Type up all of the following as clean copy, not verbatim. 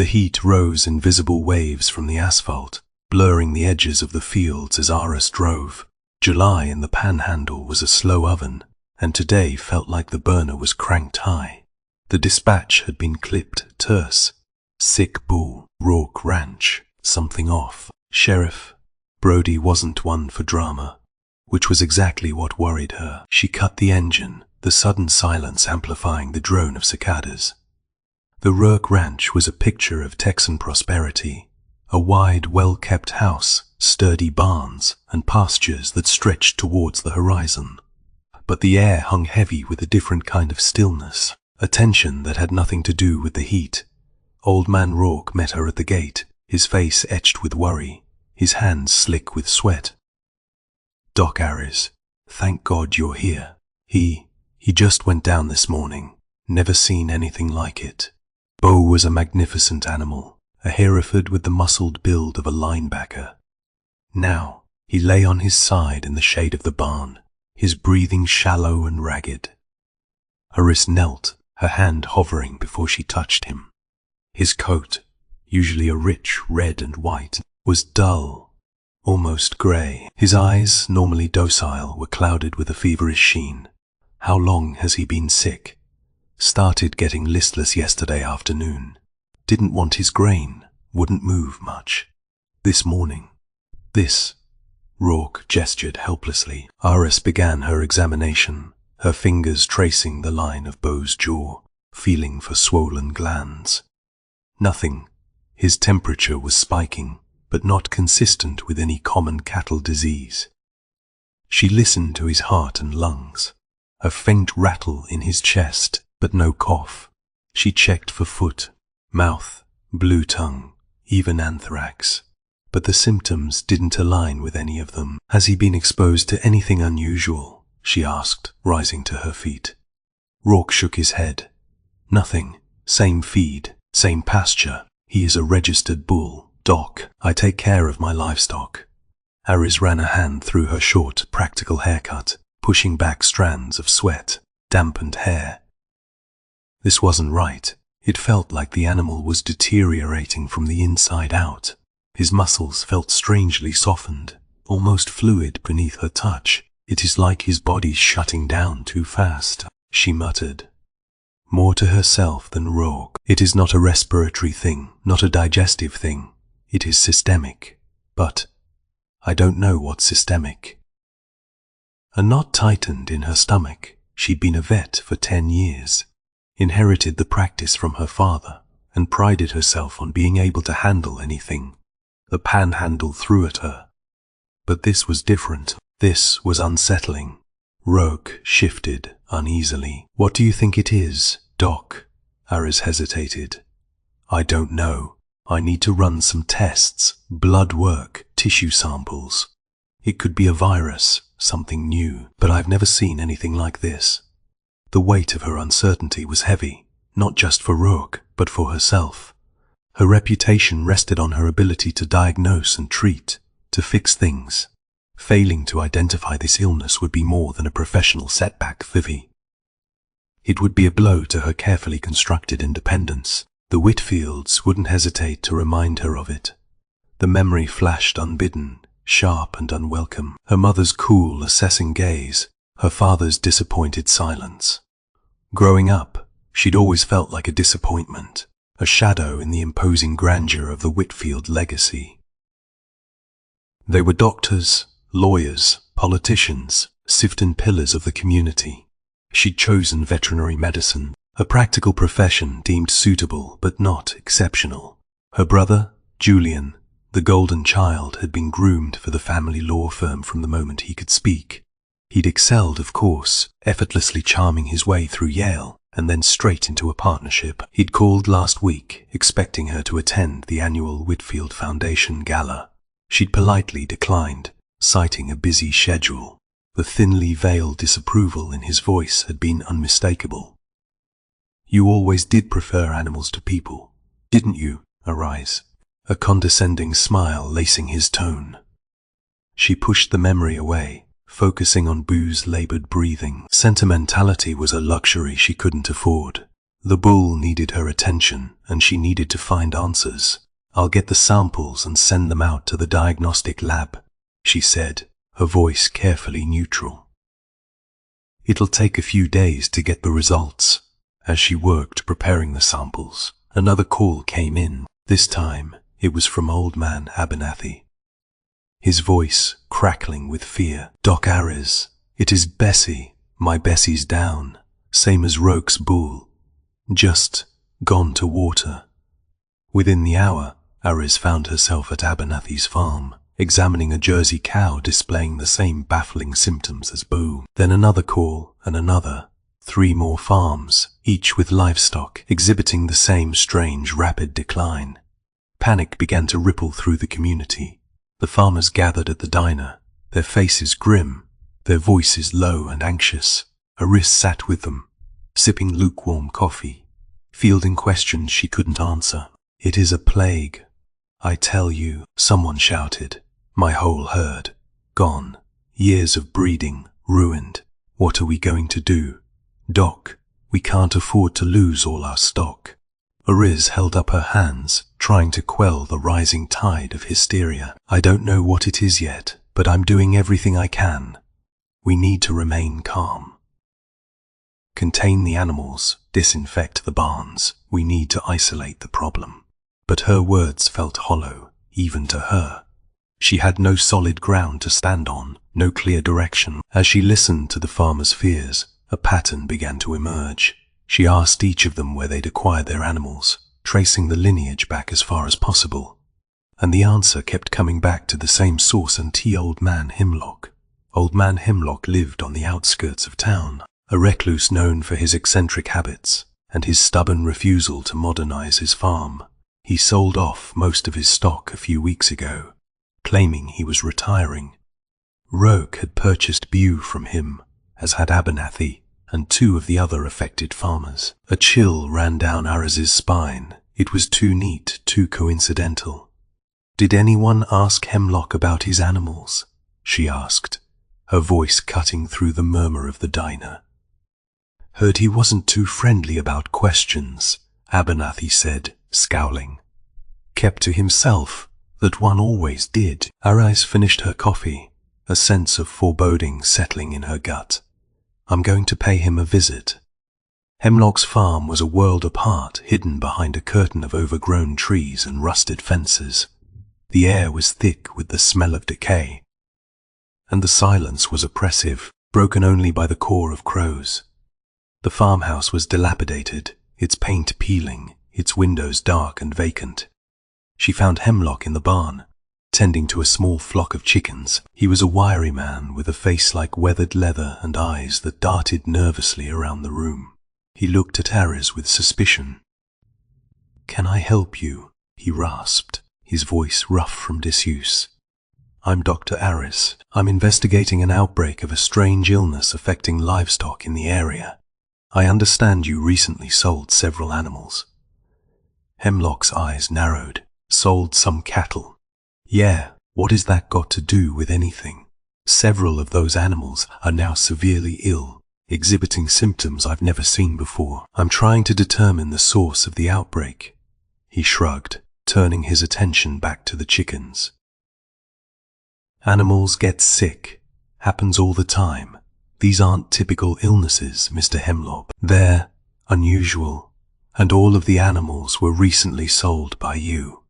The heat rose in visible waves from the asphalt, blurring the edges of the fields as Aris drove. July in the Panhandle was a slow oven, and today felt like the burner was cranked high. The dispatch had been clipped terse. Sick bull, Rourke Ranch, something off. Sheriff. Brody wasn't one for drama, which was exactly what worried her. She cut the engine, the sudden silence amplifying the drone of cicadas. The Rourke Ranch was a picture of Texan prosperity, a wide, well-kept house, sturdy barns, and pastures that stretched towards the horizon. But the air hung heavy with a different kind of stillness, a tension that had nothing to do with the heat. Old man Rourke met her at the gate, his face etched with worry, his hands slick with sweat. "Doc Aris, thank God you're here. He just went down this morning. Never seen anything like it. Bo was a magnificent animal, a Hereford with the muscled build of a linebacker. Now, he lay on his side in the shade of the barn, his breathing shallow and ragged." Aris knelt, her hand hovering before she touched him. His coat, usually a rich red and white, was dull, almost grey. His eyes, normally docile, were clouded with a feverish sheen. How long has he been sick? Started getting listless yesterday afternoon. Didn't want his grain, wouldn't move much. This morning. This. Rourke gestured helplessly. Aris began her examination, her fingers tracing the line of Bo's jaw, feeling for swollen glands. Nothing. His temperature was spiking, but not consistent with any common cattle disease. She listened to his heart and lungs, a faint rattle in his chest, but no cough. She checked for foot, mouth, blue tongue, even anthrax. But the symptoms didn't align with any of them. "Has he been exposed to anything unusual?" she asked, rising to her feet. Rourke shook his head. "Nothing. Same feed, same pasture. He is a registered bull. Doc, I take care of my livestock." Aris ran a hand through her short, practical haircut, pushing back strands of sweat, dampened hair. This wasn't right. It felt like the animal was deteriorating from the inside out. His muscles felt strangely softened, almost fluid beneath her touch. "It is like his body's shutting down too fast," she muttered. More to herself than Rourke. "It is not a respiratory thing, not a digestive thing. It is systemic. But I don't know what's systemic." A knot tightened in her stomach. She'd been a vet for 10 years, inherited the practice from her father, and prided herself on being able to handle anything. The Panhandle threw at her. But this was different. This was unsettling. Rourke shifted uneasily. "What do you think it is, Doc?" Aris hesitated. "I don't know. I need to run some tests, blood work, tissue samples. It could be a virus, something new, but I've never seen anything like this." The weight of her uncertainty was heavy, not just for Rourke, but for herself. Her reputation rested on her ability to diagnose and treat, to fix things. Failing to identify this illness would be more than a professional setback for Vivi. It would be a blow to her carefully constructed independence. The Whitfields wouldn't hesitate to remind her of it. The memory flashed unbidden, sharp and unwelcome. Her mother's cool, assessing gaze, her father's disappointed silence. Growing up, she'd always felt like a disappointment, a shadow in the imposing grandeur of the Whitfield legacy. They were doctors, lawyers, politicians, sifting pillars of the community. She'd chosen veterinary medicine, a practical profession deemed suitable but not exceptional. Her brother, Julian, the golden child, had been groomed for the family law firm from the moment he could speak. He'd excelled, of course, effortlessly charming his way through Yale, and then straight into a partnership. He'd called last week, expecting her to attend the annual Whitfield Foundation Gala. She'd politely declined, citing a busy schedule. The thinly veiled disapproval in his voice had been unmistakable. "You always did prefer animals to people, didn't you, Aris?" A condescending smile lacing his tone. She pushed the memory away, focusing on Boo's labored breathing. Sentimentality was a luxury she couldn't afford. The bull needed her attention, and she needed to find answers. "I'll get the samples and send them out to the diagnostic lab," she said, her voice carefully neutral. "It'll take a few days to get the results." As she worked preparing the samples, another call came in. This time, it was from Old Man Abernathy. His voice crackling with fear. "Doc Aris, it is Bessie. My Bessie's down, same as Roke's bull. Just gone to water." Within the hour, Aris found herself at Abernathy's farm, examining a Jersey cow displaying the same baffling symptoms as Boo. Then another call, and another. 3 more farms, each with livestock exhibiting the same strange rapid decline. Panic began to ripple through the community. The farmers gathered at the diner, their faces grim, their voices low and anxious. Aris sat with them, sipping lukewarm coffee, fielding questions she couldn't answer. "It is a plague, I tell you," someone shouted. "My whole herd, gone. Years of breeding, ruined. What are we going to do? Doc, we can't afford to lose all our stock." Aris held up her hands, trying to quell the rising tide of hysteria. "I don't know what it is yet, but I'm doing everything I can. We need to remain calm. Contain the animals, disinfect the barns. We need to isolate the problem." But her words felt hollow, even to her. She had no solid ground to stand on, no clear direction. As she listened to the farmers' fears, a pattern began to emerge. She asked each of them where they'd acquired their animals, tracing the lineage back as far as possible. And the answer kept coming back to the same source and Old Man Hemlock. Old Man Hemlock lived on the outskirts of town, a recluse known for his eccentric habits and his stubborn refusal to modernize his farm. He sold off most of his stock a few weeks ago, claiming he was retiring. Roke had purchased Bew from him, as had Abernathy and 2 of the other affected farmers. A chill ran down Aris's spine. It was too neat, too coincidental. "Did anyone ask Hemlock about his animals?" she asked, her voice cutting through the murmur of the diner. "Heard he wasn't too friendly about questions," Abernathy said, scowling. "Kept to himself, that one always did." Aris finished her coffee, a sense of foreboding settling in her gut. "I'm going to pay him a visit." Hemlock's farm was a world apart, hidden behind a curtain of overgrown trees and rusted fences. The air was thick with the smell of decay, and the silence was oppressive, broken only by the caw of crows. The farmhouse was dilapidated, its paint peeling, its windows dark and vacant. She found Hemlock in the barn, tending to a small flock of chickens. He was a wiry man with a face like weathered leather and eyes that darted nervously around the room. He looked at Aris with suspicion. "Can I help you?" he rasped, his voice rough from disuse. "I'm Dr. Aris. I'm investigating an outbreak of a strange illness affecting livestock in the area. I understand you recently sold several animals." Hemlock's eyes narrowed. "Sold some cattle?" "Yeah, what has that got to do with anything? Several of those animals are now severely ill, exhibiting symptoms I've never seen before. I'm trying to determine the source of the outbreak." He shrugged, turning his attention back to the chickens. "Animals get sick. Happens all the time. These aren't typical illnesses, Mr. Hemlock. They're unusual, and all of the animals were recently sold by you."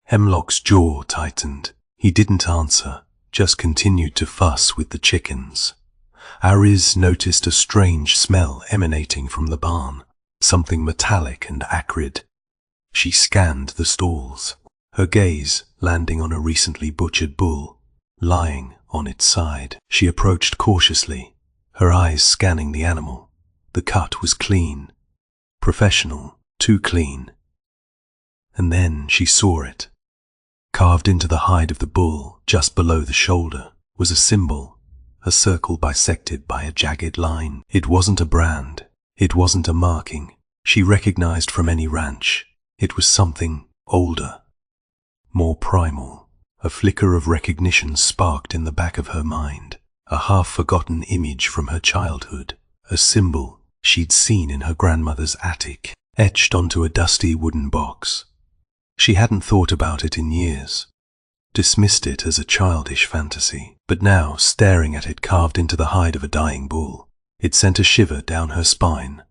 Hemlock's jaw tightened. He didn't answer, just continued to fuss with the chickens. Aris noticed a strange smell emanating from the barn, something metallic and acrid. She scanned the stalls, her gaze landing on a recently butchered bull, lying on its side. She approached cautiously, her eyes scanning the animal. The cut was clean, professional, too clean. And then she saw it. Carved into the hide of the bull, just below the shoulder, was a symbol, a circle bisected by a jagged line. It wasn't a brand. It wasn't a marking she recognized from any ranch. It was something older, more primal. A flicker of recognition sparked in the back of her mind, a half-forgotten image from her childhood, a symbol she'd seen in her grandmother's attic, etched onto a dusty wooden box. She hadn't thought about it in years, dismissed it as a childish fantasy, but now, staring at it carved into the hide of a dying bull, it sent a shiver down her spine.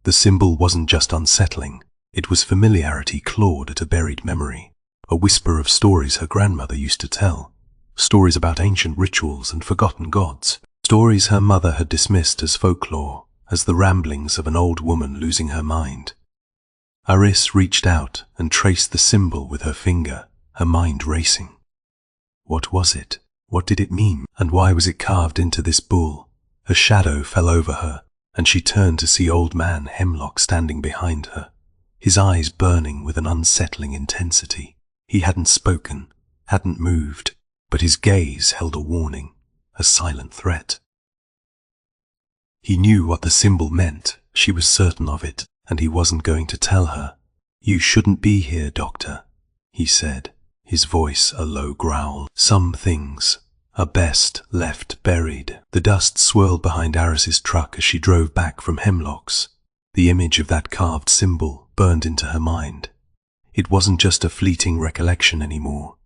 The symbol wasn't just unsettling, it was familiarity clawed at a buried memory, a whisper of stories her grandmother used to tell, stories about ancient rituals and forgotten gods, stories her mother had dismissed as folklore, as the ramblings of an old woman losing her mind. Aris reached out and traced the symbol with her finger, her mind racing. What was it? What did it mean? And why was it carved into this bull? A shadow fell over her, and she turned to see old man Hemlock standing behind her, his eyes burning with an unsettling intensity. He hadn't spoken, hadn't moved, but his gaze held a warning, a silent threat. He knew what the symbol meant, she was certain of it, and he wasn't going to tell her. "You shouldn't be here, Doctor," he said, his voice a low growl. "Some things are best left buried." The dust swirled behind Aris's truck as she drove back from Hemlock's. The image of that carved symbol burned into her mind. It wasn't just a fleeting recollection anymore.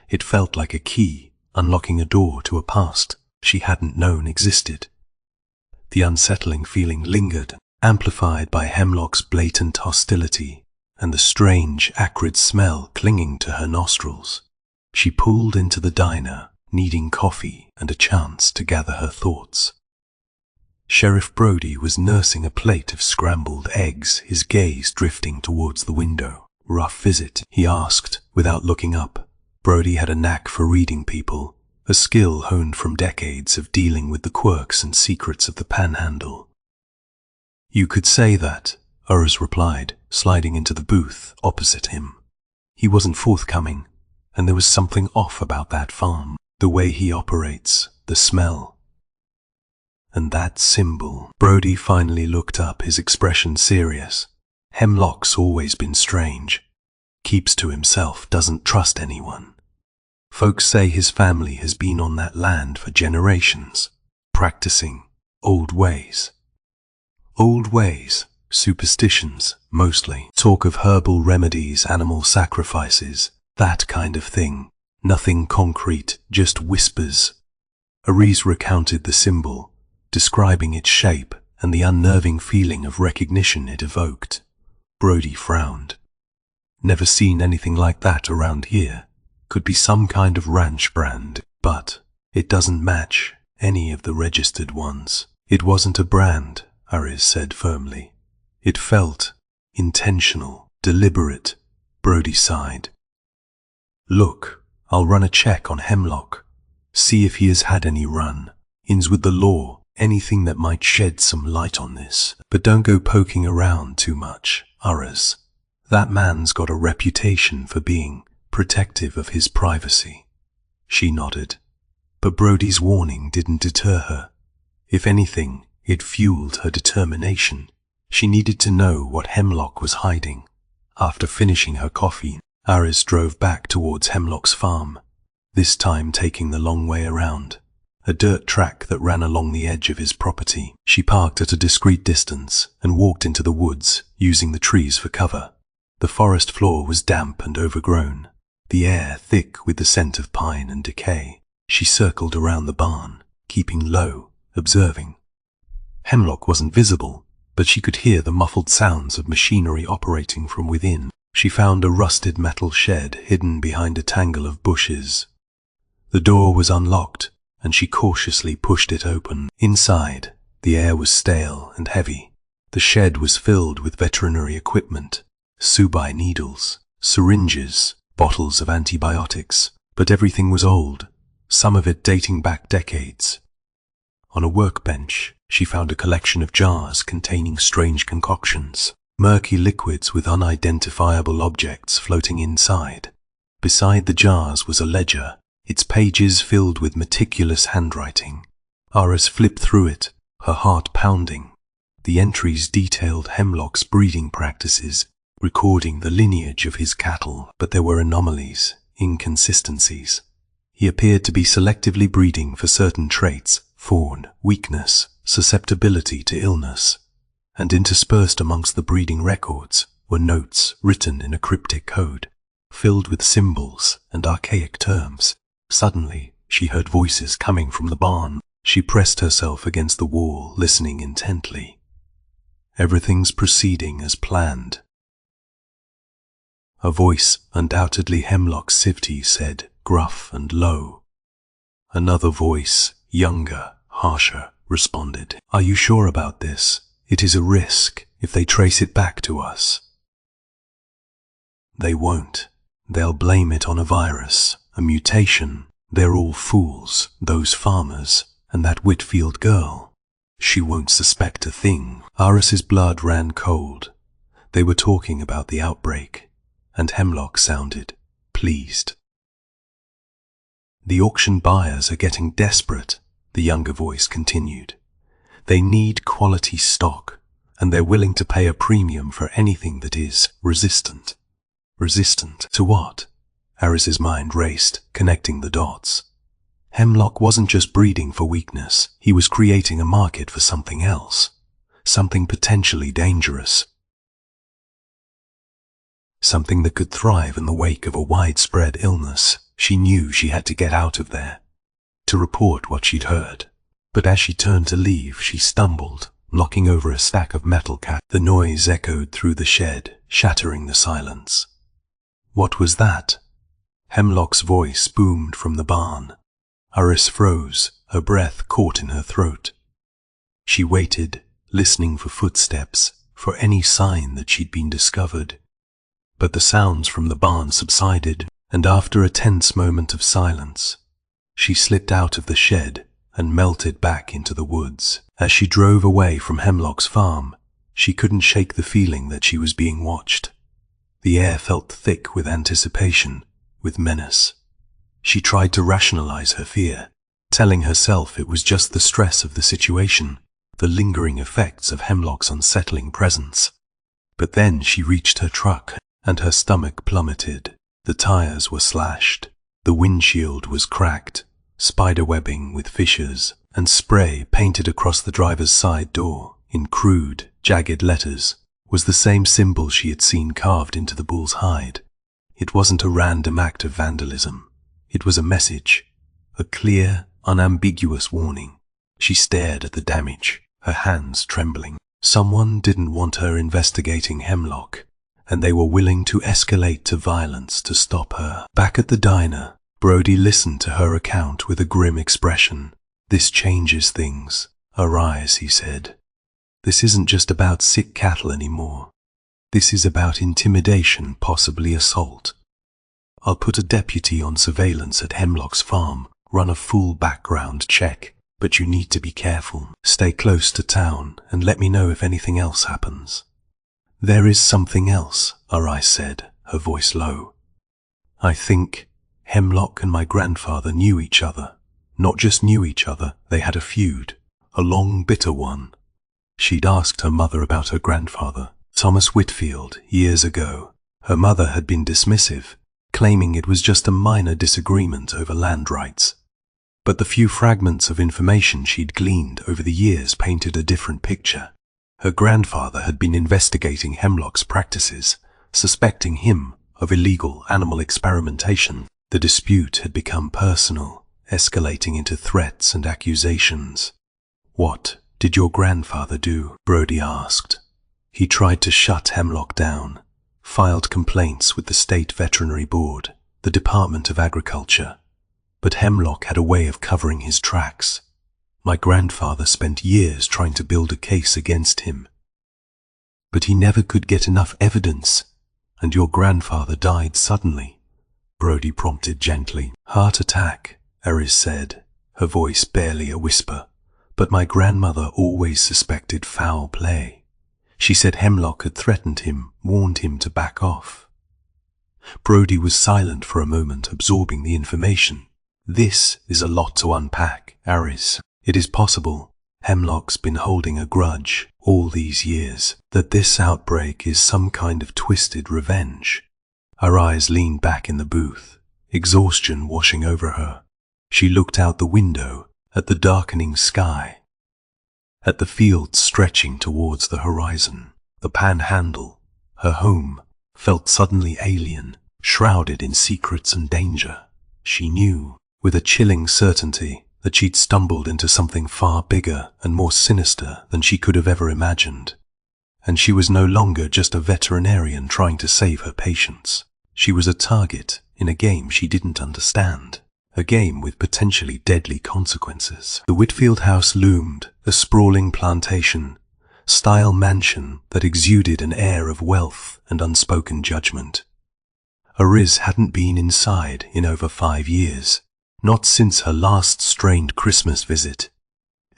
It felt like a key, unlocking a door to a past she hadn't known existed. The unsettling feeling lingered, amplified by Hemlock's blatant hostility and the strange, acrid smell clinging to her nostrils. She pulled into the diner, needing coffee and a chance to gather her thoughts. Sheriff Brody was nursing a plate of scrambled eggs, his gaze drifting towards the window. "Rough visit?" he asked, without looking up. Brody had a knack for reading people, a skill honed from decades of dealing with the quirks and secrets of the Panhandle. "You could say that," Aris replied, sliding into the booth opposite him. He wasn't forthcoming, and there was something off about that farm, the way he operates, the smell. And that symbol. Brody finally looked up, his expression serious. "Hemlock's always been strange. Keeps to himself, doesn't trust anyone. Folks say his family has been on that land for generations, practicing old ways. Old ways, superstitions, mostly. Talk of herbal remedies, animal sacrifices, that kind of thing. Nothing concrete, just whispers." Aris recounted the symbol, describing its shape and the unnerving feeling of recognition it evoked. Brody frowned. "Never seen anything like that around here. Could be some kind of ranch brand, but it doesn't match any of the registered ones." "It wasn't a brand," Aris said firmly. "It felt intentional, deliberate." Brody sighed. "Look, I'll run a check on Hemlock. See if he has had any run-ins with the law, anything that might shed some light on this. But don't go poking around too much, Aris. That man's got a reputation for being protective of his privacy." She nodded, but Brody's warning didn't deter her. If anything, it fueled her determination. She needed to know what Hemlock was hiding. After finishing her coffee, Aris drove back towards Hemlock's farm, this time taking the long way around, a dirt track that ran along the edge of his property. She parked at a discreet distance and walked into the woods, using the trees for cover. The forest floor was damp and overgrown, the air thick with the scent of pine and decay. She circled around the barn, keeping low, observing. Hemlock wasn't visible, but she could hear the muffled sounds of machinery operating from within. She found a rusted metal shed hidden behind a tangle of bushes. The door was unlocked, and she cautiously pushed it open. Inside, the air was stale and heavy. The shed was filled with veterinary equipment, Subai needles, syringes, bottles of antibiotics, but everything was old, some of it dating back decades. On a workbench, she found a collection of jars containing strange concoctions, murky liquids with unidentifiable objects floating inside. Beside the jars was a ledger, its pages filled with meticulous handwriting. Aris flipped through it, her heart pounding. The entries detailed Hemlock's breeding practices, recording the lineage of his cattle, but there were anomalies, inconsistencies. He appeared to be selectively breeding for certain traits: fawn, weakness, susceptibility to illness. and interspersed amongst the breeding records were notes written in a cryptic code, filled with symbols and archaic terms. Suddenly, she heard voices coming from the barn. She pressed herself against the wall, listening intently. Everything's proceeding as planned. A voice, undoubtedly Hemlock's Sivty, said, gruff and low. Another voice, younger, harsher, responded, "Are you sure about this? It is a risk if they trace it back to us." "They won't. They'll blame it on a virus, a mutation. They're all fools, those farmers, and that Whitfield girl. She won't suspect a thing." Aris's blood ran cold. They were talking about the outbreak, and Hemlock sounded pleased. "The auction buyers are getting desperate," the younger voice continued. "They need quality stock, and they're willing to pay a premium for anything that is resistant." Resistant to what? Aris's mind raced, connecting the dots. Hemlock wasn't just breeding for weakness, he was creating a market for something else, something potentially dangerous. Something that could thrive in the wake of a widespread illness. She knew she had to get out of there, to report what she'd heard. But as she turned to leave, she stumbled, knocking over a stack of metal cats. The noise echoed through the shed, shattering the silence. "What was that?" Hemlock's voice boomed from the barn. Aris froze, her breath caught in her throat. She waited, listening for footsteps, for any sign that she'd been discovered. But the sounds from the barn subsided, and after a tense moment of silence, she slipped out of the shed and melted back into the woods. As she drove away from Hemlock's farm, she couldn't shake the feeling that she was being watched. The air felt thick with anticipation, with menace. She tried to rationalize her fear, telling herself it was just the stress of the situation, the lingering effects of Hemlock's unsettling presence. But then she reached her truck, and her stomach plummeted. The tires were slashed, the windshield was cracked, spiderwebbing with fissures, and spray painted across the driver's side door, in crude, jagged letters, was the same symbol she had seen carved into the bull's hide. It wasn't a random act of vandalism. It was a message, a clear, unambiguous warning. She stared at the damage, her hands trembling. Someone didn't want her investigating Hemlock, and they were willing to escalate to violence to stop her. Back at the diner, Brody listened to her account with a grim expression. "This changes things. Arise," he said. "This isn't just about sick cattle anymore. This is about intimidation, possibly assault. I'll put a deputy on surveillance at Hemlock's farm, run a full background check, but you need to be careful. Stay close to town and let me know if anything else happens." "There is something else," Aris said, her voice low. "I think Hemlock and my grandfather knew each other. Not just knew each other, they had a feud, a long, bitter one." She'd asked her mother about her grandfather, Thomas Whitfield, years ago. Her mother had been dismissive, claiming it was just a minor disagreement over land rights. But the few fragments of information she'd gleaned over the years painted a different picture. Her grandfather had been investigating Hemlock's practices, suspecting him of illegal animal experimentation. The dispute had become personal, escalating into threats and accusations. "What did your grandfather do?" Brody asked. "He tried to shut Hemlock down, filed complaints with the State Veterinary Board, the Department of Agriculture. But Hemlock had a way of covering his tracks. My grandfather spent years trying to build a case against him. But he never could get enough evidence, and your grandfather died suddenly," Brody prompted gently. "Heart attack," Aris said, her voice barely a whisper. "But my grandmother always suspected foul play. She said Hemlock had threatened him, warned him to back off." Brody was silent for a moment, absorbing the information. "This is a lot to unpack, Aris. It is possible Hemlock's been holding a grudge all these years, that this outbreak is some kind of twisted revenge." Her eyes leaned back in the booth, exhaustion washing over her. She looked out the window at the darkening sky. at the fields stretching towards the horizon. The Panhandle, her home, felt suddenly alien, shrouded in secrets and danger. She knew, with a chilling certainty, that she'd stumbled into something far bigger and more sinister than she could have ever imagined. And she was no longer just a veterinarian trying to save her patients. She was a target in a game she didn't understand, a game with potentially deadly consequences. The Whitfield house loomed, a sprawling plantation-style mansion that exuded an air of wealth and unspoken judgment. Aris hadn't been inside in over 5 years, not since her last strained Christmas visit.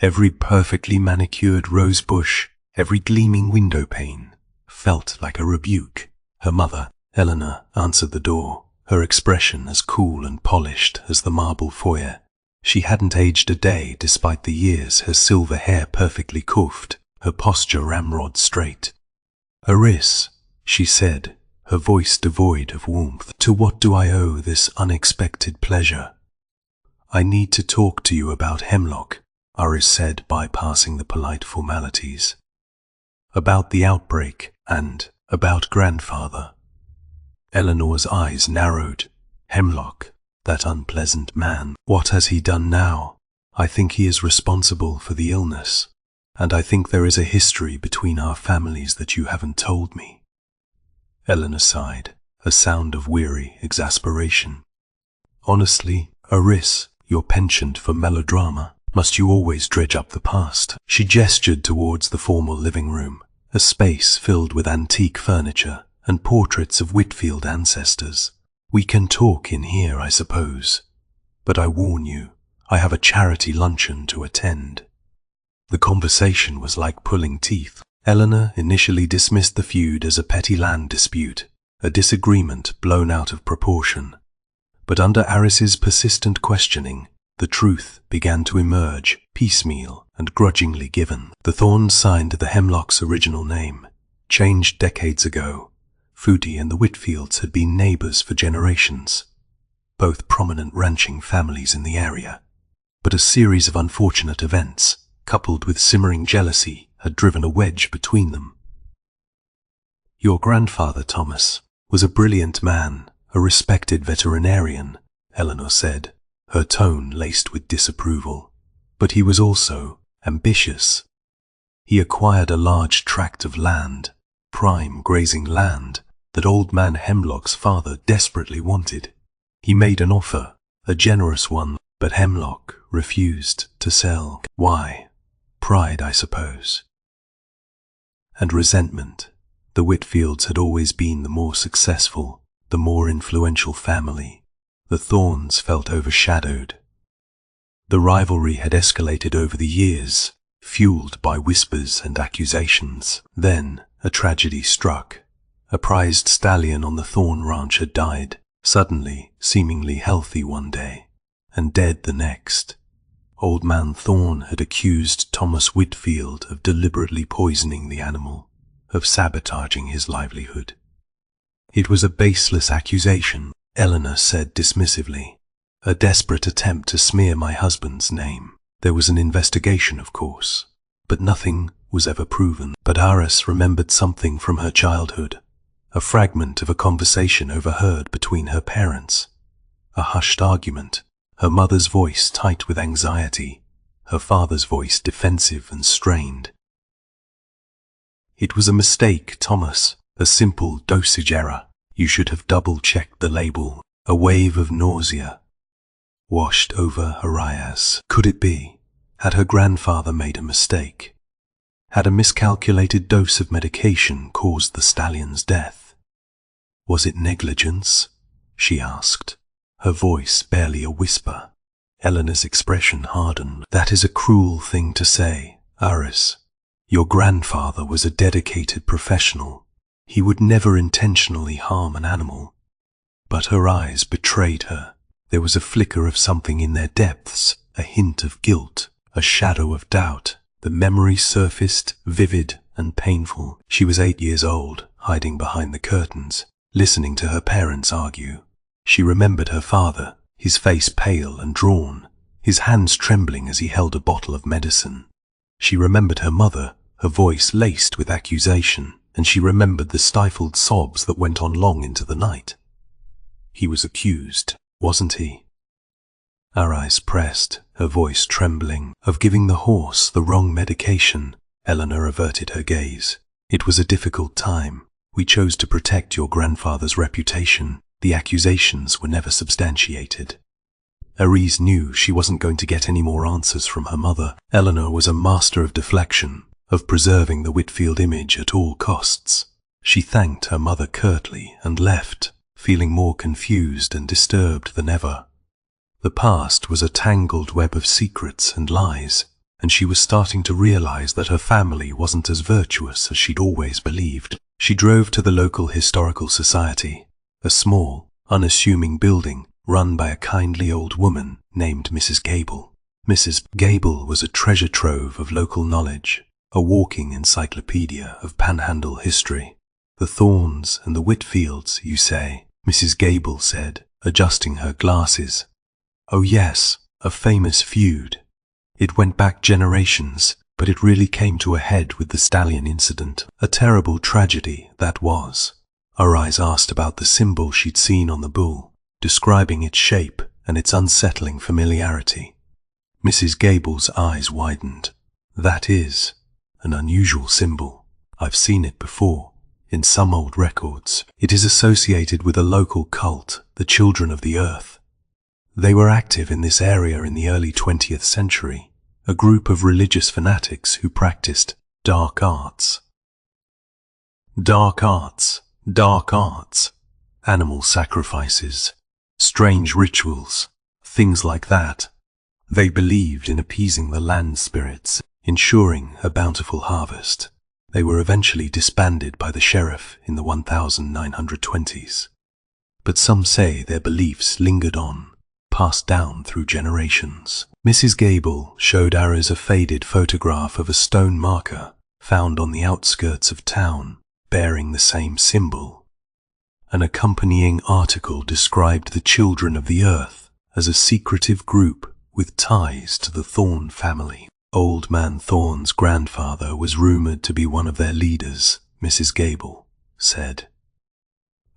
Every perfectly manicured rose bush, every gleaming window pane, felt like a rebuke. Her mother, Eleanor, answered the door, her expression as cool and polished as the marble foyer. She hadn't aged a day despite the years, her silver hair perfectly coiffed, her posture ramrod straight. "Aris," she said, her voice devoid of warmth, "to what do I owe this unexpected pleasure?" "I need to talk to you about Hemlock," Aris said, bypassing the polite formalities. "About the outbreak and about grandfather." Eleanor's eyes narrowed. Hemlock, that unpleasant man. "What has he done now?" "I think he is responsible for the illness, and I think there is a history between our families that you haven't told me." Eleanor sighed, a sound of weary exasperation. "Honestly, Aris, your penchant for melodrama. Must you always dredge up the past?" She gestured towards the formal living room, a space filled with antique furniture and portraits of Whitfield ancestors. "We can talk in here, I suppose. But I warn you, I have a charity luncheon to attend." The conversation was like pulling teeth. Eleanor initially dismissed the feud as a petty land dispute, a disagreement blown out of proportion. But under Aris's persistent questioning, the truth began to emerge, piecemeal and grudgingly given. The Thorns signed the Hemlock's original name, changed decades ago. Foodie and the Whitfields had been neighbors for generations, both prominent ranching families in the area. But a series of unfortunate events, coupled with simmering jealousy, had driven a wedge between them. "Your grandfather, Thomas, was a brilliant man, a respected veterinarian," Eleanor said, her tone laced with disapproval. "But he was also ambitious. He acquired a large tract of land, prime grazing land, that old man Hemlock's father desperately wanted. He made an offer, a generous one, but Hemlock refused to sell. Why? Pride, I suppose. And resentment. The Whitfields had always been the more successful, the more influential family. The Thorns felt overshadowed. The rivalry had escalated over the years, fueled by whispers and accusations. Then a tragedy struck. A prized stallion on the Thorn ranch had died, suddenly seemingly healthy one day, and dead the next. Old man Thorn had accused Thomas Whitfield of deliberately poisoning the animal, of sabotaging his livelihood. "It was a baseless accusation," Eleanor said dismissively. "A desperate attempt to smear my husband's name. There was an investigation, of course, but nothing was ever proven." But Aris remembered something from her childhood, a fragment of a conversation overheard between her parents, a hushed argument, her mother's voice tight with anxiety, her father's voice defensive and strained. "It was a mistake, Thomas, a simple dosage error. You should have double-checked the label." A wave of nausea washed over Aris. Could it be? Had her grandfather made a mistake? Had a miscalculated dose of medication caused the stallion's death? Was it negligence? She asked, her voice barely a whisper. Eleanor's expression hardened. "That is a cruel thing to say, Aris. Your grandfather was a dedicated professional. He would never intentionally harm an animal." But her eyes betrayed her. There was a flicker of something in their depths, a hint of guilt, a shadow of doubt. The memory surfaced, vivid and painful. She was 8 years old, hiding behind the curtains, listening to her parents argue. She remembered her father, his face pale and drawn, his hands trembling as he held a bottle of medicine. She remembered her mother, her voice laced with accusation, and she remembered the stifled sobs that went on long into the night. He was accused, wasn't he? Aris pressed, her voice trembling, of giving the horse the wrong medication. Eleanor averted her gaze. It was a difficult time. We chose to protect your grandfather's reputation. The accusations were never substantiated. Aris knew she wasn't going to get any more answers from her mother. Eleanor was a master of deflection, of preserving the Whitfield image at all costs. She thanked her mother curtly and left, feeling more confused and disturbed than ever. The past was a tangled web of secrets and lies, and she was starting to realize that her family wasn't as virtuous as she'd always believed. She drove to the local historical society, a small, unassuming building run by a kindly old woman named Mrs. Gable. Mrs. Gable was a treasure trove of local knowledge, a walking encyclopedia of Panhandle history. The Thorns and the Whitfields, you say? Mrs. Gable said, adjusting her glasses. Oh yes, a famous feud. It went back generations, but it really came to a head with the stallion incident. A terrible tragedy, that was. Aris asked about the symbol she'd seen on the bull, describing its shape and its unsettling familiarity. Mrs. Gable's eyes widened. That is an unusual symbol. I've seen it before, in some old records. It is associated with a local cult, the Children of the Earth. They were active in this area in the early 20th century, a group of religious fanatics who practiced dark arts. Dark arts, animal sacrifices, strange rituals, things like that. They believed in appeasing the land spirits, ensuring a bountiful harvest. They were eventually disbanded by the sheriff in the 1920s. But some say their beliefs lingered on, passed down through generations. Mrs. Gable showed Aris a faded photograph of a stone marker found on the outskirts of town, bearing the same symbol. An accompanying article described the Children of the Earth as a secretive group with ties to the Thorn family. Old Man Thorn's grandfather was rumored to be one of their leaders, Mrs. Gable said.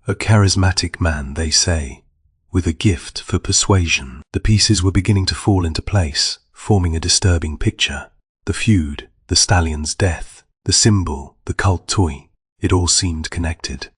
A charismatic man, they say, with a gift for persuasion. The pieces were beginning to fall into place, forming a disturbing picture. The feud, the stallion's death, the symbol, the cult toy, it all seemed connected.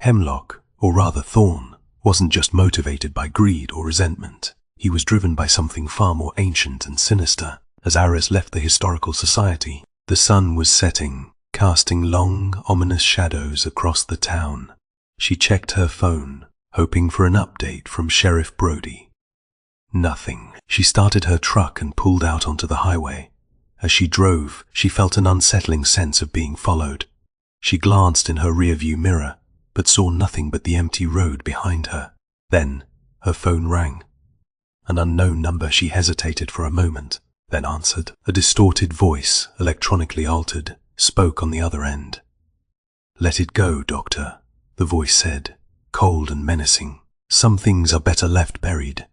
Hemlock, or rather Thorn, wasn't just motivated by greed or resentment. He was driven by something far more ancient and sinister. As Aris left the historical society, the sun was setting, casting long, ominous shadows across the town. She checked her phone, hoping for an update from Sheriff Brody. Nothing. She started her truck and pulled out onto the highway. As she drove, she felt an unsettling sense of being followed. She glanced in her rearview mirror, but saw nothing but the empty road behind her. Then, her phone rang. An unknown number. She hesitated for a moment, then answered. A distorted voice, electronically altered, spoke on the other end. "Let it go, Doctor," the voice said, cold and menacing. "Some things are better left buried."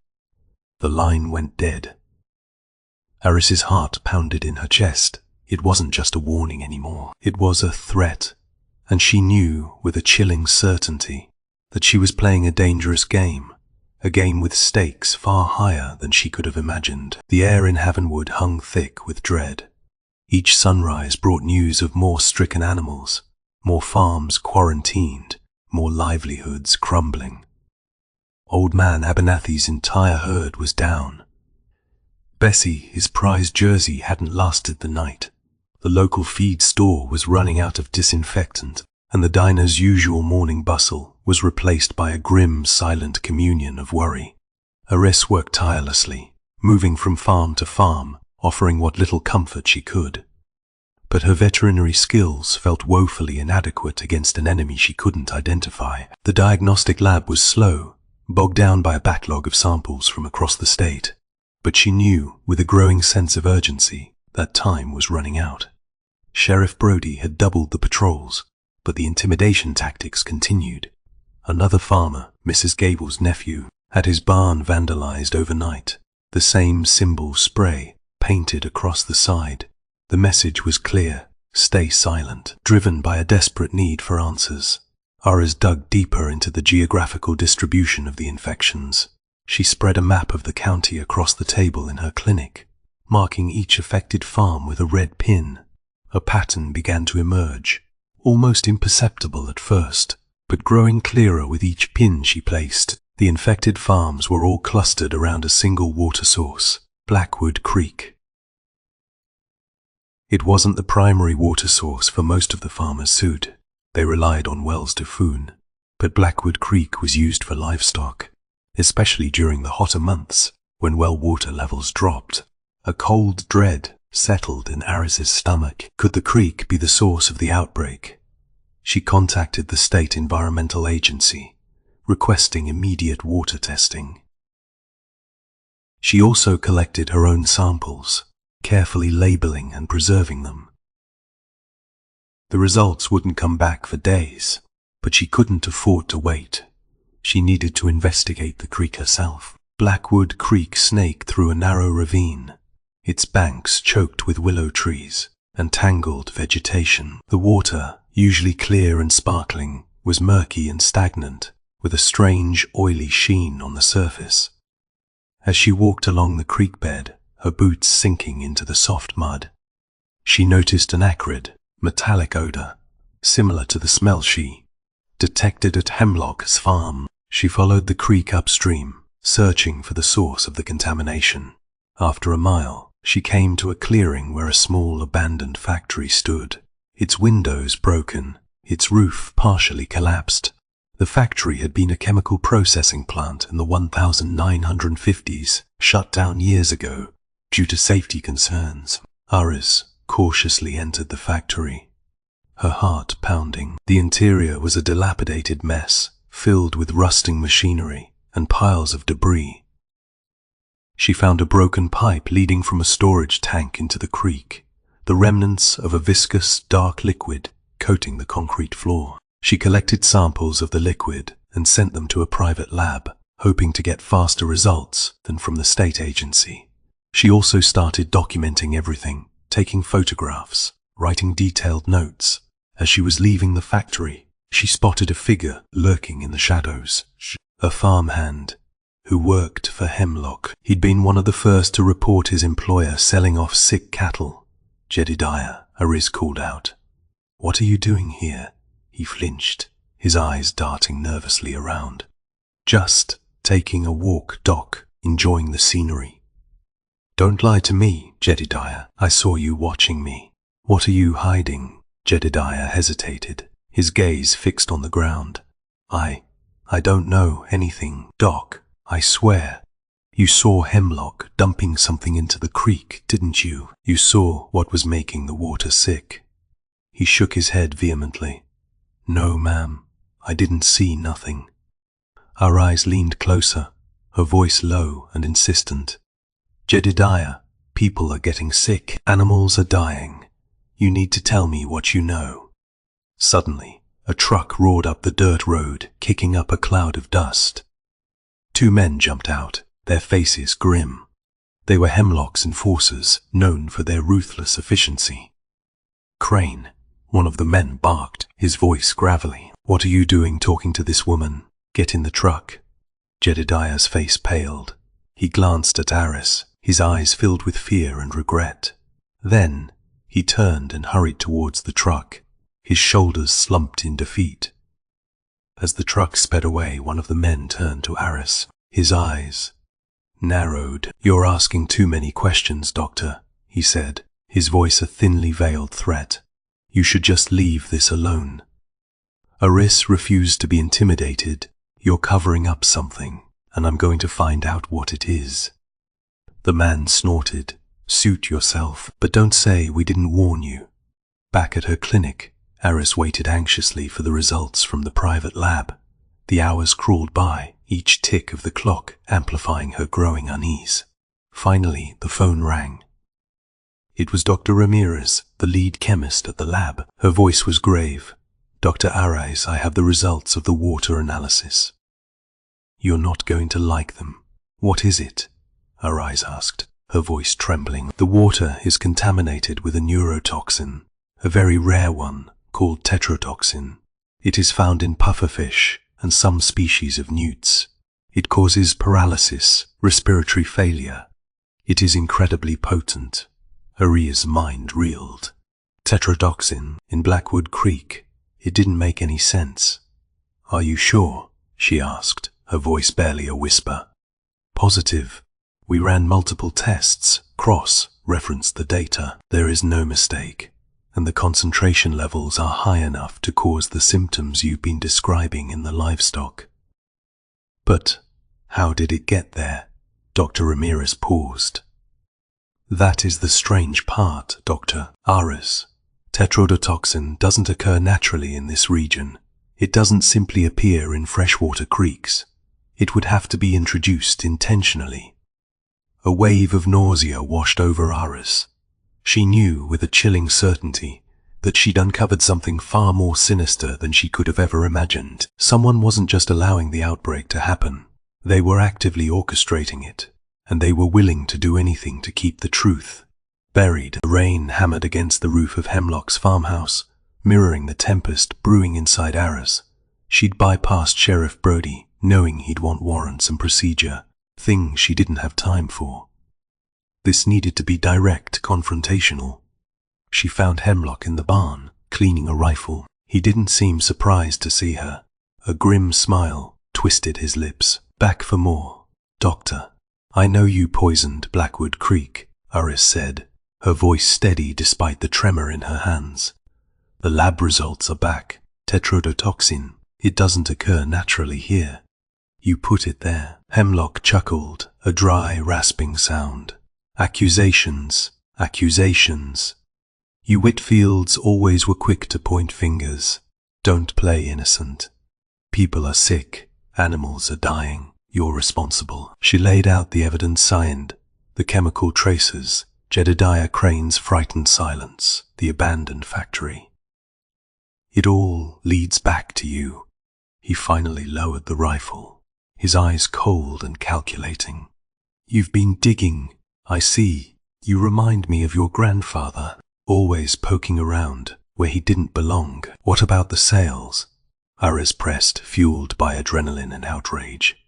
The line went dead. Aris's heart pounded in her chest. It wasn't just a warning anymore. It was a threat, and she knew with a chilling certainty that she was playing a dangerous game, a game with stakes far higher than she could have imagined. The air in Havenwood hung thick with dread. Each sunrise brought news of more stricken animals, more farms quarantined, more livelihoods crumbling. Old Man Abernathy's entire herd was down. Bessie, his prized Jersey, hadn't lasted the night. The local feed store was running out of disinfectant, and the diner's usual morning bustle was replaced by a grim, silent communion of worry. Aris worked tirelessly, moving from farm to farm, offering what little comfort she could. But her veterinary skills felt woefully inadequate against an enemy she couldn't identify. The diagnostic lab was slow, bogged down by a backlog of samples from across the state. But she knew, with a growing sense of urgency, that time was running out. Sheriff Brody had doubled the patrols, but the intimidation tactics continued. Another farmer, Mrs. Gable's nephew, had his barn vandalized overnight, the same symbol spray painted across the side. The message was clear: stay silent, driven by a desperate need for answers. Aris dug deeper into the geographical distribution of the infections. She spread a map of the county across the table in her clinic, marking each affected farm with a red pin. A pattern began to emerge, almost imperceptible at first, but growing clearer with each pin she placed. The infected farms were all clustered around a single water source, Blackwood Creek. It wasn't the primary water source for most of the farmers sued. They relied on wells to Foon, but Blackwood Creek was used for livestock, especially during the hotter months when well water levels dropped. A cold dread settled in Aris's stomach. Could the creek be the source of the outbreak? She contacted the state environmental agency, requesting immediate water testing. She also collected her own samples, carefully labeling and preserving them. The results wouldn't come back for days, but she couldn't afford to wait. She needed to investigate the creek herself. Blackwood Creek snaked through a narrow ravine, its banks choked with willow trees and tangled vegetation. The water, usually clear and sparkling, was murky and stagnant, with a strange, oily sheen on the surface. As she walked along the creek bed, her boots sinking into the soft mud, she noticed an acrid, metallic odor, similar to the smell she detected at Hemlock's farm. She followed the creek upstream, searching for the source of the contamination. After a mile, she came to a clearing where a small abandoned factory stood, its windows broken, its roof partially collapsed. The factory had been a chemical processing plant in the 1950s, shut down years ago due to safety concerns. Aris cautiously entered the factory, her heart pounding. The interior was a dilapidated mess, filled with rusting machinery and piles of debris. She found a broken pipe leading from a storage tank into the creek, the remnants of a viscous, dark liquid coating the concrete floor. She collected samples of the liquid and sent them to a private lab, hoping to get faster results than from the state agency. She also started documenting everything, taking photographs, writing detailed notes. As she was leaving the factory, she spotted a figure lurking in the shadows. A farmhand who worked for Hemlock. He'd been one of the first to report his employer selling off sick cattle. "Jedediah," Aris called out. "What are you doing here?" He flinched, his eyes darting nervously around. "Just taking a walk, Doc, enjoying the scenery." "Don't lie to me, Jedediah. I saw you watching me." "What are you hiding?" Jedediah hesitated, his gaze fixed on the ground. I don't know anything, Doc. I swear. You saw Hemlock dumping something into the creek, didn't you? You saw what was making the water sick." He shook his head vehemently. "No, ma'am. I didn't see nothing." Our eyes leaned closer, her voice low and insistent. "Jedediah, people are getting sick. Animals are dying. You need to tell me what you know." Suddenly, a truck roared up the dirt road, kicking up a cloud of dust. Two men jumped out, their faces grim. They were Hemlock's enforcers, known for their ruthless efficiency. "Crane," one of the men barked, his voice gravelly. "What are you doing talking to this woman? Get in the truck." Jedediah's face paled. He glanced at Aris, his eyes filled with fear and regret. Then, he turned and hurried towards the truck, his shoulders slumped in defeat. As the truck sped away, one of the men turned to Aris. His eyes narrowed. "You're asking too many questions, Doctor," he said, his voice a thinly veiled threat. "You should just leave this alone." Aris refused to be intimidated. "You're covering up something, and I'm going to find out what it is." The man snorted. "Suit yourself, but don't say we didn't warn you." Back at her clinic, Aris waited anxiously for the results from the private lab. The hours crawled by, each tick of the clock amplifying her growing unease. Finally, the phone rang. It was Dr. Ramirez, the lead chemist at the lab. Her voice was grave. "Dr. Aris, I have the results of the water analysis." "You're not going to like them." "What is it?" Aris asked. her voice trembling. The water is contaminated with a neurotoxin, a very rare one called tetrodotoxin. It is found in pufferfish and some species of newts. It causes paralysis, respiratory failure. It is incredibly potent. Aris's mind reeled. Tetrodotoxin in Blackwood Creek. It didn't make any sense. Are you sure? She asked, her voice barely a whisper. Positive. We ran multiple tests, cross-referenced the data. There is no mistake, and the concentration levels are high enough to cause the symptoms you've been describing in the livestock. But how did it get there? Dr. Ramirez paused. That is the strange part, Dr. Aris. Tetrodotoxin doesn't occur naturally in this region. It doesn't simply appear in freshwater creeks. It would have to be introduced intentionally. A wave of nausea washed over Aris. She knew with a chilling certainty that she'd uncovered something far more sinister than she could have ever imagined. Someone wasn't just allowing the outbreak to happen. They were actively orchestrating it, and they were willing to do anything to keep the truth buried. The rain hammered against the roof of Hemlock's farmhouse, mirroring the tempest brewing inside Aris. She'd bypassed Sheriff Brody, knowing he'd want warrants and procedure, things she didn't have time for. This needed to be direct, confrontational. She found Hemlock in the barn, cleaning a rifle. He didn't seem surprised to see her. A grim smile twisted his lips. Back for more, Doctor. I know you poisoned Blackwood Creek, Aris said, her voice steady despite the tremor in her hands. The lab results are back. Tetrodotoxin. It doesn't occur naturally here. You put it there. Hemlock chuckled, a dry, rasping sound. Accusations, accusations. You Whitfields always were quick to point fingers. Don't play innocent. People are sick. Animals are dying. You're responsible. She laid out the evidence signed, the chemical traces, Jedediah Crane's frightened silence, the abandoned factory. It all leads back to you. He finally lowered the rifle, his eyes cold and calculating. You've been digging, I see. You remind me of your grandfather, always poking around where he didn't belong. What about the sales? Aris pressed, fueled by adrenaline and outrage.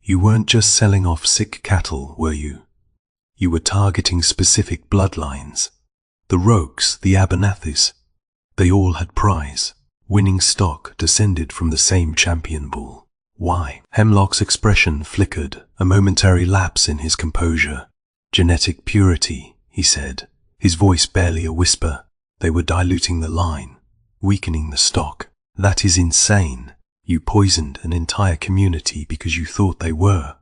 You weren't just selling off sick cattle, were you? You were targeting specific bloodlines. The Rogues, the Abernathys. They all had prize. Winning stock descended from the same champion bull. Why? Hemlock's expression flickered, a momentary lapse in his composure. Genetic purity, he said, his voice barely a whisper. They were diluting the line, weakening the stock. That is insane. You poisoned an entire community because you thought they were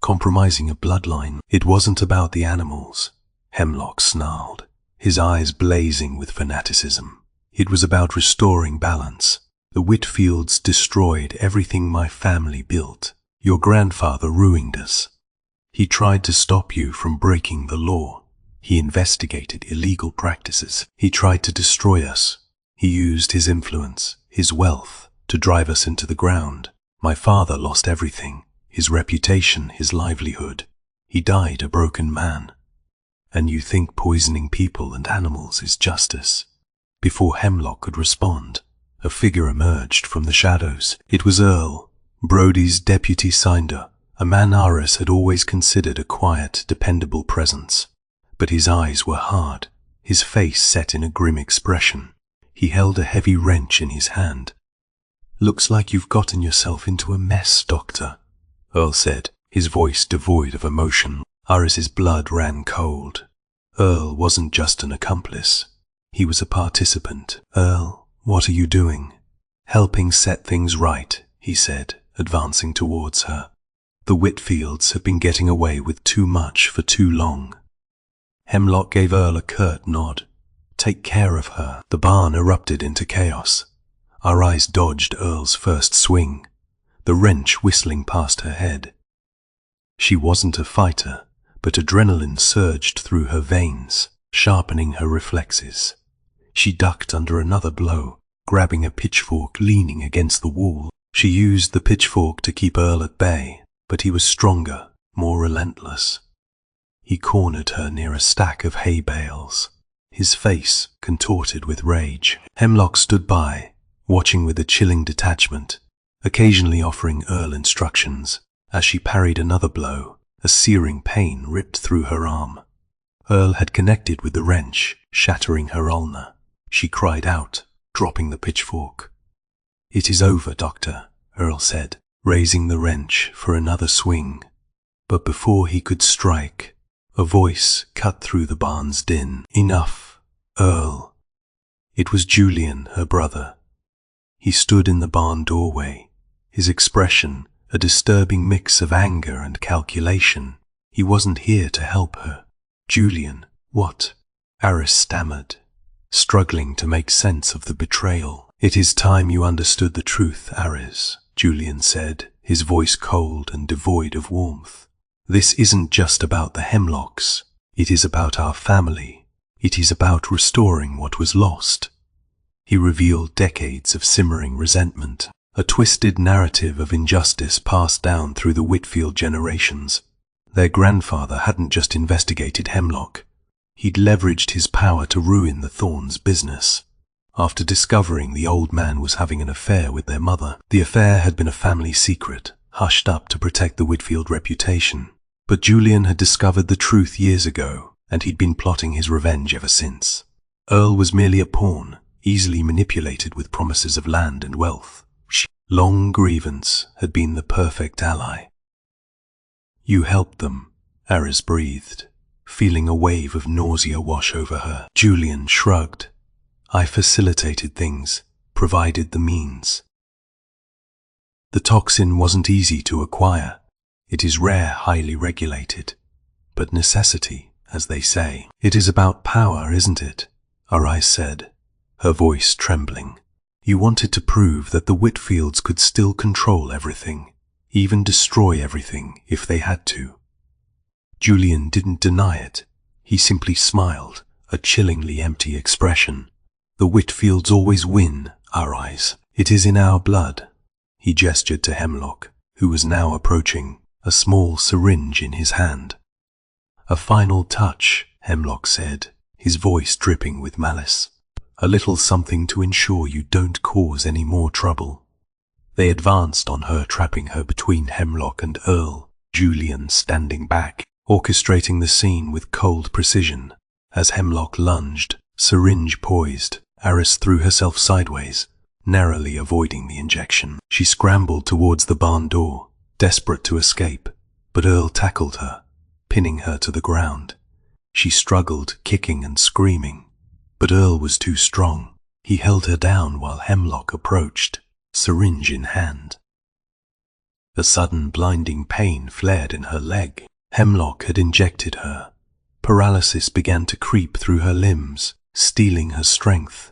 compromising a bloodline. It wasn't about the animals, Hemlock snarled, his eyes blazing with fanaticism. It was about restoring balance. The Whitfields destroyed everything my family built. Your grandfather ruined us. He tried to stop you from breaking the law. He investigated illegal practices. He tried to destroy us. He used his influence, his wealth, to drive us into the ground. My father lost everything, his reputation, his livelihood. He died a broken man. And you think poisoning people and animals is justice? Before Hemlock could respond, a figure emerged from the shadows. It was Earl, Brody's deputy sinder, a man Aris had always considered a quiet, dependable presence. But his eyes were hard, his face set in a grim expression. He held a heavy wrench in his hand. Looks like you've gotten yourself into a mess, Doctor, Earl said, his voice devoid of emotion. Aris's blood ran cold. Earl wasn't just an accomplice. He was a participant. Earl, what are you doing? Helping set things right, he said, advancing towards her. The Whitfields have been getting away with too much for too long. Hemlock gave Earl a curt nod. Take care of her. The barn erupted into chaos. Our eyes dodged Earl's first swing, the wrench whistling past her head. She wasn't a fighter, but adrenaline surged through her veins, sharpening her reflexes. She ducked under another blow, grabbing a pitchfork leaning against the wall. She used the pitchfork to keep Earl at bay, but he was stronger, more relentless. He cornered her near a stack of hay bales, his face contorted with rage. Hemlock stood by, watching with a chilling detachment, occasionally offering Earl instructions. As she parried another blow, a searing pain ripped through her arm. Earl had connected with the wrench, shattering her ulna. She cried out, dropping the pitchfork. "It is over, Doctor," Earl said, raising the wrench for another swing. But before he could strike, a voice cut through the barn's din. "Enough, Earl." It was Julian, her brother. He stood in the barn doorway, his expression a disturbing mix of anger and calculation. He wasn't here to help her. "Julian, what?" Aris stammered, struggling to make sense of the betrayal. "It is time you understood the truth, Aris," Julian said, his voice cold and devoid of warmth. "This isn't just about the Hemlocks. It is about our family. It is about restoring what was lost." He revealed decades of simmering resentment, a twisted narrative of injustice passed down through the Whitfield generations. Their grandfather hadn't just investigated Hemlock. He'd leveraged his power to ruin the Thorns' business. After discovering the old man was having an affair with their mother, the affair had been a family secret, hushed up to protect the Whitfield reputation. But Julian had discovered the truth years ago, and he'd been plotting his revenge ever since. Earl was merely a pawn, easily manipulated with promises of land and wealth. Long grievance had been the perfect ally. "You helped them," Aris breathed, feeling a wave of nausea wash over her. Julian shrugged. "I facilitated things, provided the means." The toxin wasn't easy to acquire. It is rare, highly regulated. But necessity, as they say. "It is about power, isn't it?" Aris said, her voice trembling. "You wanted to prove that the Whitfields could still control everything, even destroy everything if they had to." Julian didn't deny it. He simply smiled, a chillingly empty expression. "The Whitfields always win, Aris. It is in our blood." He gestured to Hemlock, who was now approaching, a small syringe in his hand. "A final touch," Hemlock said, his voice dripping with malice. "A little something to ensure you don't cause any more trouble." They advanced on her, trapping her between Hemlock and Earl, Julian standing back, orchestrating the scene with cold precision. As Hemlock lunged, syringe poised, Aris threw herself sideways, narrowly avoiding the injection. She scrambled towards the barn door, desperate to escape, but Earl tackled her, pinning her to the ground. She struggled, kicking and screaming, but Earl was too strong. He held her down while Hemlock approached, syringe in hand. A sudden blinding pain flared in her leg. Hemlock had injected her. Paralysis began to creep through her limbs, stealing her strength,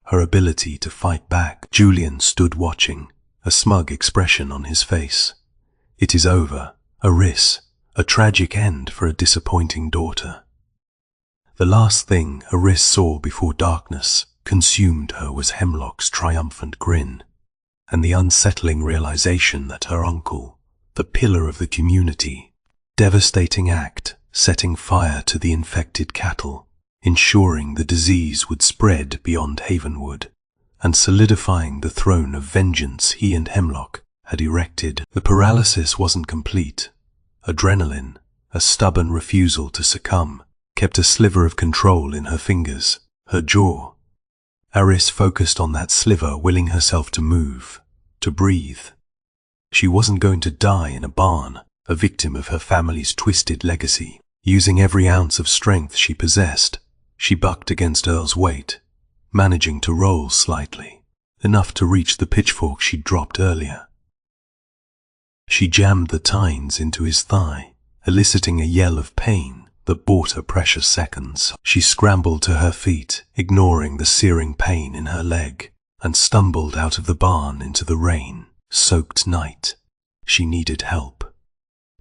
her ability to fight back. Julian stood watching, a smug expression on his face. "It is over, Aris, a tragic end for a disappointing daughter." The last thing Aris saw before darkness consumed her was Hemlock's triumphant grin, and the unsettling realization that her uncle, the pillar of the community, devastating act setting fire to the infected cattle, ensuring the disease would spread beyond Havenwood, and solidifying the throne of vengeance he and Hemlock had erected. The paralysis wasn't complete. Adrenaline, a stubborn refusal to succumb, kept a sliver of control in her fingers, her jaw. Aris focused on that sliver, willing herself to move, to breathe. She wasn't going to die in a barn, a victim of her family's twisted legacy. Using every ounce of strength she possessed, she bucked against Earl's weight, managing to roll slightly, enough to reach the pitchfork she'd dropped earlier. She jammed the tines into his thigh, eliciting a yell of pain that bought her precious seconds. She scrambled to her feet, ignoring the searing pain in her leg, and stumbled out of the barn into the rain-soaked night. She needed help.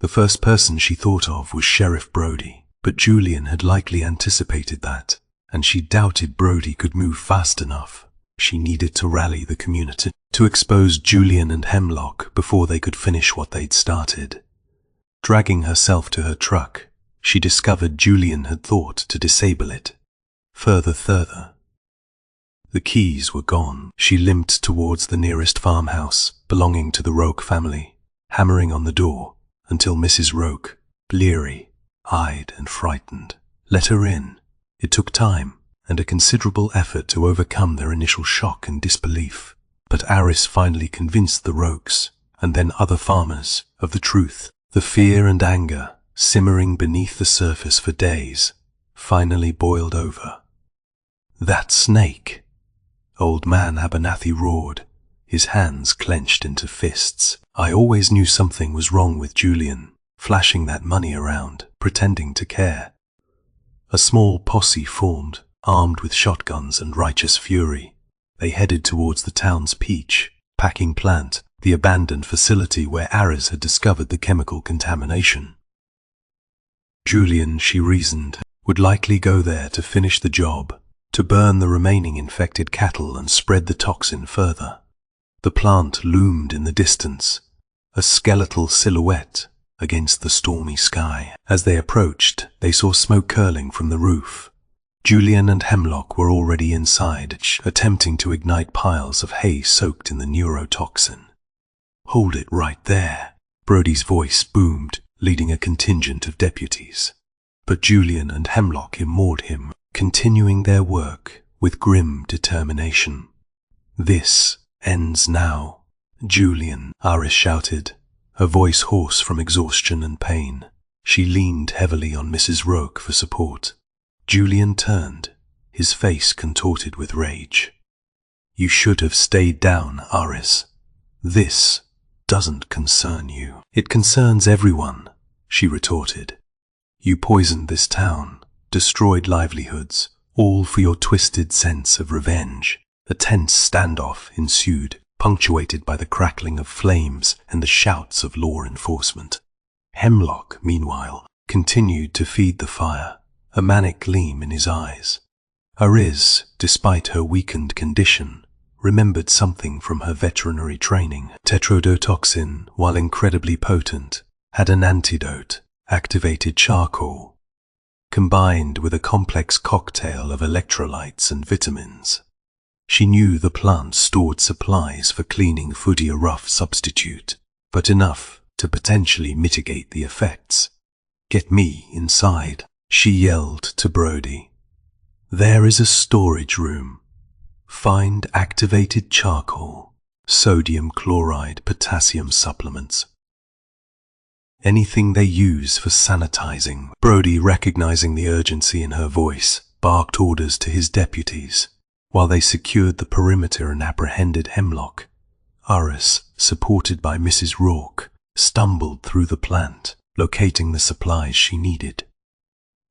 The first person she thought of was Sheriff Brody, but Julian had likely anticipated that, and she doubted Brody could move fast enough. She needed to rally the community, to expose Julian and Hemlock before they could finish what they'd started. Dragging herself to her truck, she discovered Julian had thought to disable it. Further. The keys were gone. She limped towards the nearest farmhouse belonging to the Roque family, hammering on the door until Mrs. Roque, bleary-eyed and frightened, let her in. It took time and a considerable effort to overcome their initial shock and disbelief, but Aris finally convinced the Roques, and then other farmers, of the truth. The fear and anger, simmering beneath the surface for days, finally boiled over. "That snake!" Old man Abernathy roared, his hands clenched into fists. "I always knew something was wrong with Julian, flashing that money around, pretending to care." A small posse formed, armed with shotguns and righteous fury. They headed towards the town's peach packing plant, the abandoned facility where Aris had discovered the chemical contamination. Julian, she reasoned, would likely go there to finish the job, to burn the remaining infected cattle and spread the toxin further. The plant loomed in the distance, a skeletal silhouette against the stormy sky. As they approached, they saw smoke curling from the roof. Julian and Hemlock were already inside, attempting to ignite piles of hay soaked in the neurotoxin. "Hold it right there," Brody's voice boomed, leading a contingent of deputies. But Julian and Hemlock ignored him, continuing their work with grim determination. "This ends now, Julian," Aris shouted, her voice hoarse from exhaustion and pain. She leaned heavily on Mrs. Roque for support. Julian turned, his face contorted with rage. "You should have stayed down, Aris. This doesn't concern you." "It concerns everyone," she retorted. "You poisoned this town, destroyed livelihoods, all for your twisted sense of revenge." A tense standoff ensued, punctuated by the crackling of flames and the shouts of law enforcement. Hemlock, meanwhile, continued to feed the fire, a manic gleam in his eyes. Aris, despite her weakened condition, remembered something from her veterinary training. Tetrodotoxin, while incredibly potent, had an antidote: activated charcoal, combined with a complex cocktail of electrolytes and vitamins. She knew the plant stored supplies for cleaning food, a rough substitute, but enough to potentially mitigate the effects. "Get me inside," she yelled to Brody. "There is a storage room. Find activated charcoal, sodium chloride, potassium supplements. Anything they use for sanitizing." Brody, recognizing the urgency in her voice, barked orders to his deputies, while they secured the perimeter and apprehended Hemlock. Aris, supported by Mrs. Roque, stumbled through the plant, locating the supplies she needed.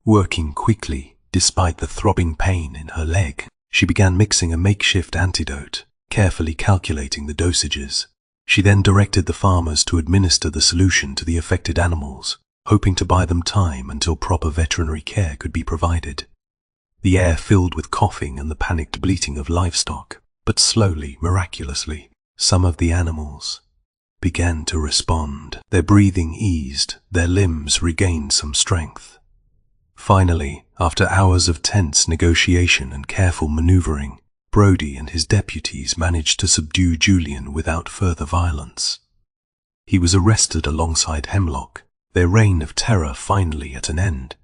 Working quickly, despite the throbbing pain in her leg, she began mixing a makeshift antidote, carefully calculating the dosages. She then directed the farmers to administer the solution to the affected animals, hoping to buy them time until proper veterinary care could be provided. The air filled with coughing and the panicked bleating of livestock, but slowly, miraculously, some of the animals began to respond. Their breathing eased, their limbs regained some strength. Finally, after hours of tense negotiation and careful maneuvering, Brody and his deputies managed to subdue Julian without further violence. He was arrested alongside Hemlock, their reign of terror finally at an end.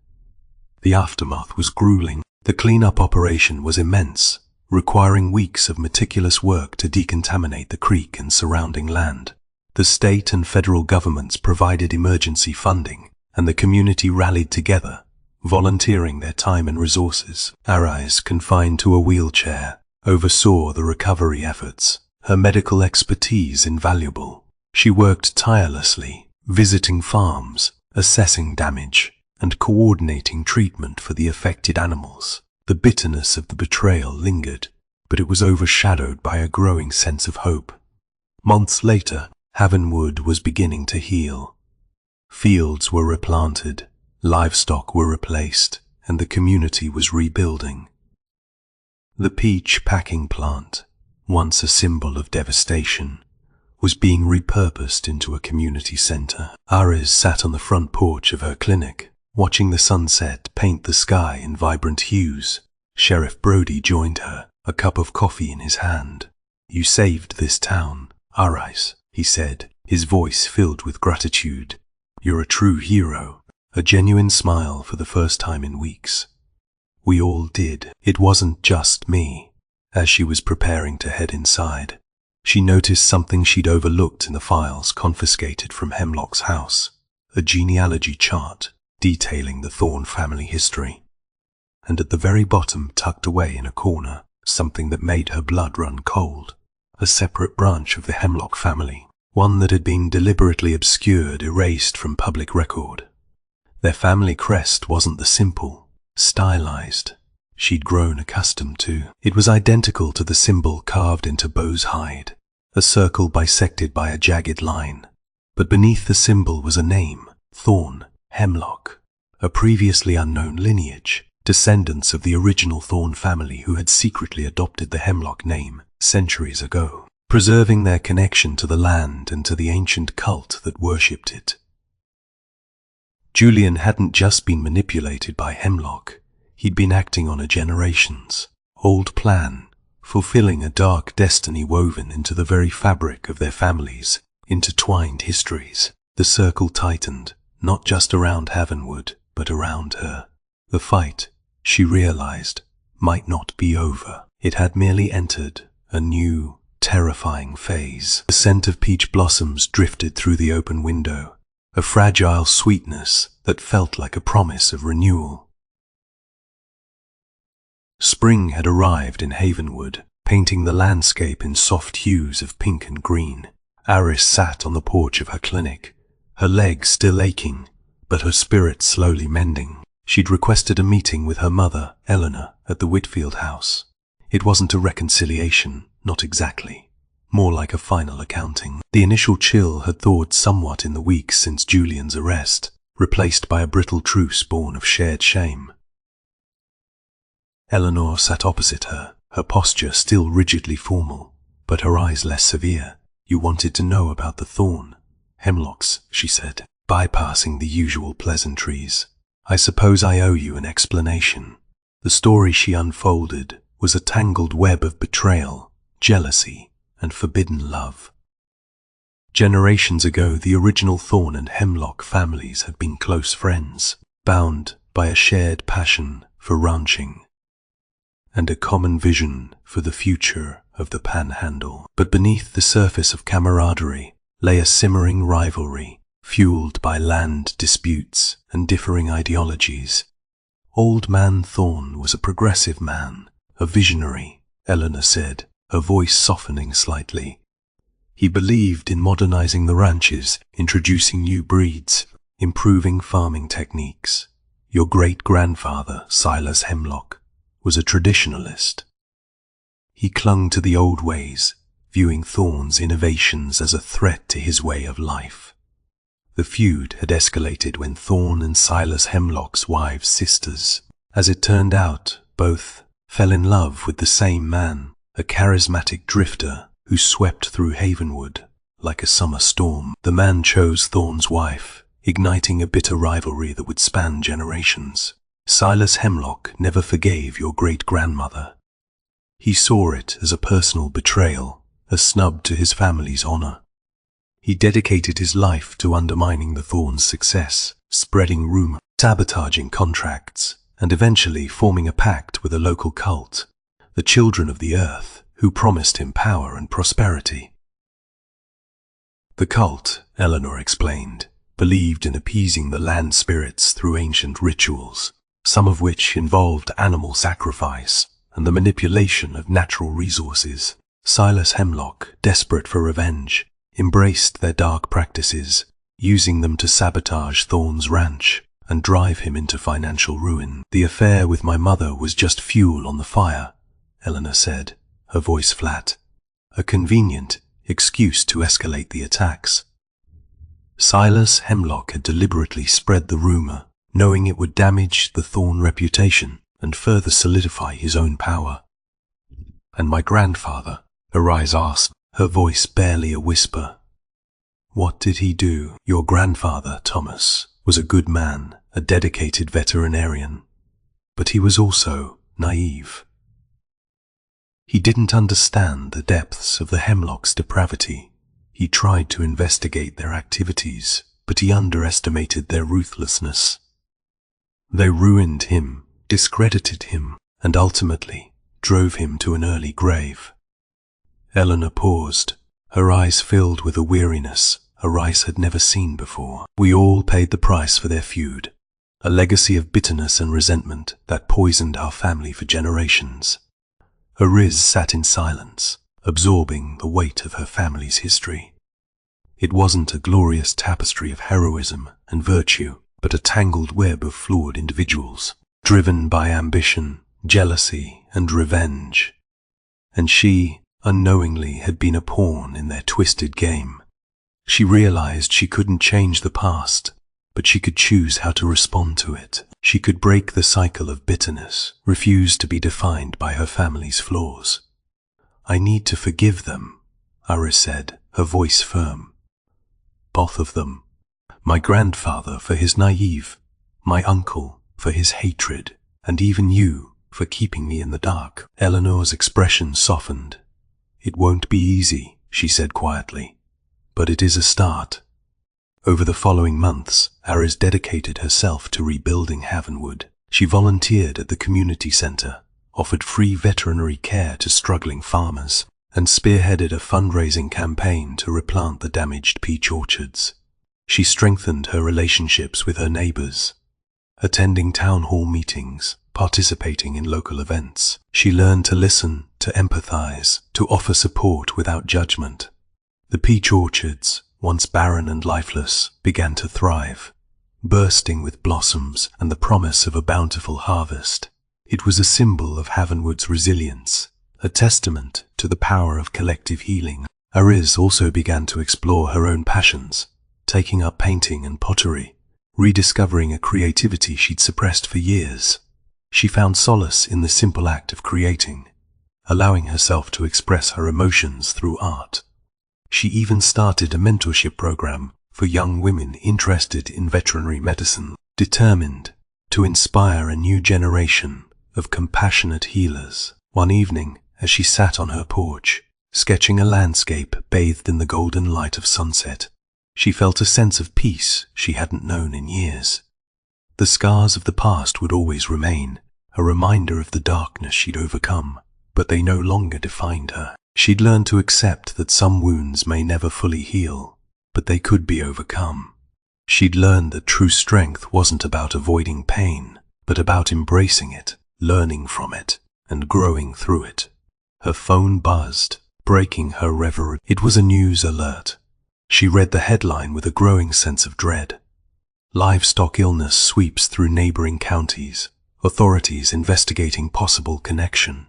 The aftermath was grueling. The cleanup operation was immense, requiring weeks of meticulous work to decontaminate the creek and surrounding land. The state and federal governments provided emergency funding, and the community rallied together, volunteering their time and resources. Aris, confined to a wheelchair, oversaw the recovery efforts, her medical expertise invaluable. She worked tirelessly, visiting farms, assessing damage, and coordinating treatment for the affected animals. The bitterness of the betrayal lingered, but it was overshadowed by a growing sense of hope. Months later, Havenwood was beginning to heal. Fields were replanted, livestock were replaced, and the community was rebuilding. The peach packing plant, once a symbol of devastation, was being repurposed into a community center. Aris sat on the front porch of her clinic, Watching the sunset paint the sky in vibrant hues, Sheriff Brody joined her, a cup of coffee in his hand. "You saved this town, Aris," he said, his voice filled with gratitude. "You're a true hero." A genuine smile for the first time in weeks. "We all did. It wasn't just me." As she was preparing to head inside, she noticed something she'd overlooked in the files confiscated from Hemlock's house, a genealogy chart detailing the Thorne family history. And at the very bottom, tucked away in a corner, something that made her blood run cold, a separate branch of the Hemlock family, one that had been deliberately obscured, erased from public record. Their family crest wasn't the simple, stylized she'd grown accustomed to. It was identical to the symbol carved into Bo's hide, a circle bisected by a jagged line. But beneath the symbol was a name, Thorne, Hemlock, a previously unknown lineage, descendants of the original Thorne family who had secretly adopted the Hemlock name centuries ago, preserving their connection to the land and to the ancient cult that worshipped it. Julian hadn't just been manipulated by Hemlock, he'd been acting on a generation's old plan, fulfilling a dark destiny woven into the very fabric of their families' intertwined histories. The circle tightened, not just around Havenwood, but around her. The fight, she realized, might not be over. It had merely entered a new, terrifying phase. The scent of peach blossoms drifted through the open window, a fragile sweetness that felt like a promise of renewal. Spring had arrived in Havenwood, painting the landscape in soft hues of pink and green. Aris sat on the porch of her clinic, her legs still aching, but her spirit slowly mending. She'd requested a meeting with her mother, Eleanor, at the Whitfield house. It wasn't a reconciliation, not exactly. More like a final accounting. The initial chill had thawed somewhat in the weeks since Julian's arrest, replaced by a brittle truce born of shared shame. Eleanor sat opposite her, her posture still rigidly formal, but her eyes less severe. "You wanted to know about the Thorne Hemlocks," she said, bypassing the usual pleasantries. "I suppose I owe you an explanation." The story she unfolded was a tangled web of betrayal, jealousy, and forbidden love. Generations ago, the original Thorne and Hemlock families had been close friends, bound by a shared passion for ranching and a common vision for the future of the Panhandle. But beneath the surface of camaraderie lay a simmering rivalry, fueled by land disputes and differing ideologies. Old Man Thorne was a progressive man, a visionary, Eleanor said, her voice softening slightly. He believed in modernizing the ranches, introducing new breeds, improving farming techniques. Your great-grandfather, Silas Hemlock, was a traditionalist. He clung to the old ways, viewing Thorne's innovations as a threat to his way of life. The feud had escalated when Thorne and Silas Hemlock's wives sisters. As it turned out, both fell in love with the same man, a charismatic drifter who swept through Havenwood like a summer storm. The man chose Thorne's wife, igniting a bitter rivalry that would span generations. Silas Hemlock never forgave your great-grandmother. He saw it as a personal betrayal, a snub to his family's honor. He dedicated his life to undermining the Thorne's success, spreading rumor, sabotaging contracts, and eventually forming a pact with a local cult, the Children of the Earth, who promised him power and prosperity. The cult, Eleanor explained, believed in appeasing the land spirits through ancient rituals, some of which involved animal sacrifice and the manipulation of natural resources. Silas Hemlock, desperate for revenge, embraced their dark practices, using them to sabotage Thorne's ranch and drive him into financial ruin. "The affair with my mother was just fuel on the fire," Eleanor said, her voice flat. "A convenient excuse to escalate the attacks." Silas Hemlock had deliberately spread the rumor, knowing it would damage the Thorne reputation and further solidify his own power. "And my grandfather?" Aris asked, her voice barely a whisper. "What did he do?" "Your grandfather, Thomas, was a good man," a dedicated veterinarian. But he was also naive. He didn't understand the depths of the Hemlock's depravity. He tried to investigate their activities, but he underestimated their ruthlessness. They ruined him, discredited him, and ultimately drove him to an early grave. Eleanor paused, her eyes filled with a weariness Aris had never seen before. We all paid the price for their feud, a legacy of bitterness and resentment that poisoned our family for generations. Aris sat in silence, absorbing the weight of her family's history. It wasn't a glorious tapestry of heroism and virtue, but a tangled web of flawed individuals, driven by ambition, jealousy, and revenge. And she, unknowingly, had been a pawn in their twisted game. She realized she couldn't change the past, but she could choose how to respond to it. She could break the cycle of bitterness, refuse to be defined by her family's flaws. "I need to forgive them," Aris said, her voice firm. "Both of them. My grandfather for his naive, my uncle for his hatred, and even you for keeping me in the dark." Eleanor's expression softened. "It won't be easy," she said quietly, "but it is a start." Over the following months, Aris dedicated herself to rebuilding Havenwood. She volunteered at the community center, offered free veterinary care to struggling farmers, and spearheaded a fundraising campaign to replant the damaged peach orchards. She strengthened her relationships with her neighbors, attending town hall meetings, participating in local events. She learned to listen, to empathize, to offer support without judgment. The peach orchards, once barren and lifeless, began to thrive, bursting with blossoms and the promise of a bountiful harvest. It was a symbol of Havenwood's resilience, a testament to the power of collective healing. Aris also began to explore her own passions, taking up painting and pottery, rediscovering a creativity she'd suppressed for years. She found solace in the simple act of creating, allowing herself to express her emotions through art. She even started a mentorship program for young women interested in veterinary medicine, determined to inspire a new generation of compassionate healers. One evening, as she sat on her porch, sketching a landscape bathed in the golden light of sunset, she felt a sense of peace she hadn't known in years. The scars of the past would always remain, a reminder of the darkness she'd overcome, but they no longer defined her. She'd learned to accept that some wounds may never fully heal, but they could be overcome. She'd learned that true strength wasn't about avoiding pain, but about embracing it, learning from it, and growing through it. Her phone buzzed, breaking her reverie. It was a news alert. She read the headline with a growing sense of dread. "Livestock illness sweeps through neighboring counties. Authorities investigating possible connection."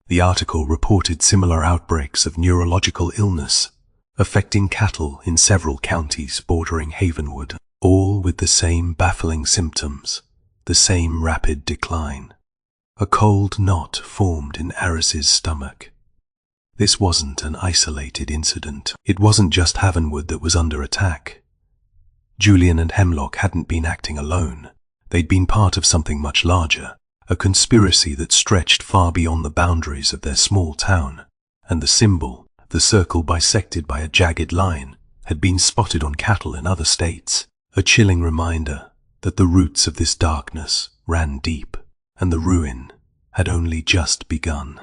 The article reported similar outbreaks of neurological illness affecting cattle in several counties bordering Havenwood, all with the same baffling symptoms, the same rapid decline. A cold knot formed in Aris's stomach. This wasn't an isolated incident. It wasn't just Havenwood that was under attack. Julian and Hemlock hadn't been acting alone. They'd been part of something much larger, a conspiracy that stretched far beyond the boundaries of their small town, and the symbol, the circle bisected by a jagged line, had been spotted on cattle in other states, a chilling reminder that the roots of this darkness ran deep, and the ruin had only just begun.